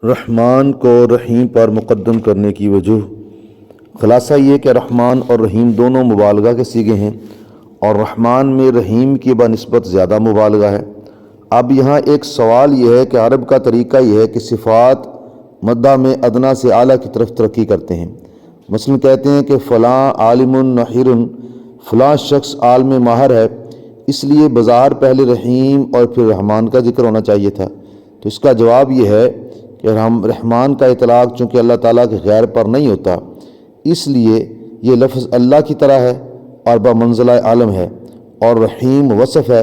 رحمان کو رحیم پر مقدم کرنے کی وجہ، خلاصہ یہ کہ رحمان اور رحیم دونوں مبالغہ کے صیغے ہیں اور رحمان میں رحیم کی بنسبت زیادہ مبالغہ ہے۔ اب یہاں ایک سوال یہ ہے کہ عرب کا طریقہ یہ ہے کہ صفات مدح میں ادنا سے اعلیٰ کی طرف ترقی کرتے ہیں۔ مثلا کہتے ہیں کہ فلاں عالم نحیر، فلاں شخص عالم ماہر ہے، اس لیے بظاہر پہلے رحیم اور پھر رحمان کا ذکر ہونا چاہیے تھا۔ تو اس کا جواب یہ ہے کہ رحمان کا اطلاق چونکہ اللہ تعالیٰ کے غیر پر نہیں ہوتا، اس لیے یہ لفظ اللہ کی طرح ہے اور بمنزلہ علم ہے، اور رحیم وصف ہے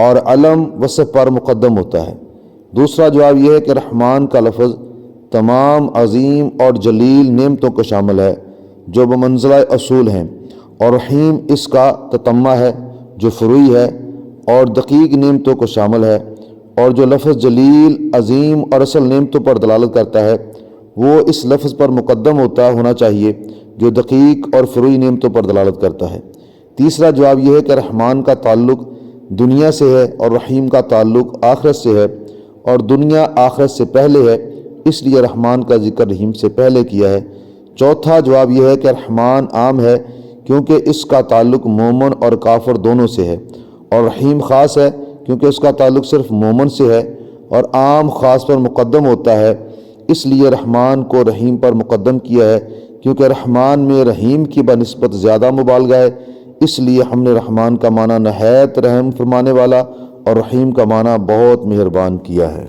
اور علم وصف پر مقدم ہوتا ہے۔ دوسرا جواب یہ ہے کہ رحمان کا لفظ تمام عظیم اور جلیل نعمتوں کو شامل ہے جو بمنزلہ اصول ہیں، اور رحیم اس کا تتمہ ہے جو فروعی ہے اور دقیق نعمتوں کو شامل ہے، اور جو لفظ جلیل، عظیم اور اصل نعمتوں پر دلالت کرتا ہے وہ اس لفظ پر مقدم ہونا چاہیے جو دقیق اور فروعی نعمتوں پر دلالت کرتا ہے۔ تیسرا جواب یہ ہے کہ رحمان کا تعلق دنیا سے ہے اور رحیم کا تعلق آخرت سے ہے، اور دنیا آخرت سے پہلے ہے، اس لیے رحمان کا ذکر رحیم سے پہلے کیا ہے۔ چوتھا جواب یہ ہے کہ رحمان عام ہے کیونکہ اس کا تعلق مومن اور کافر دونوں سے ہے، اور رحیم خاص ہے کیونکہ اس کا تعلق صرف مومن سے ہے اور عام خاص پر مقدم ہوتا ہے، اس لیے رحمان کو رحیم پر مقدم کیا ہے کیونکہ رحمان میں رحیم کی بنسبت زیادہ مبالغہ ہے، اس لیے ہم نے رحمان کا معنی نہایت رحم فرمانے والا اور رحیم کا معنی بہت مہربان کیا ہے۔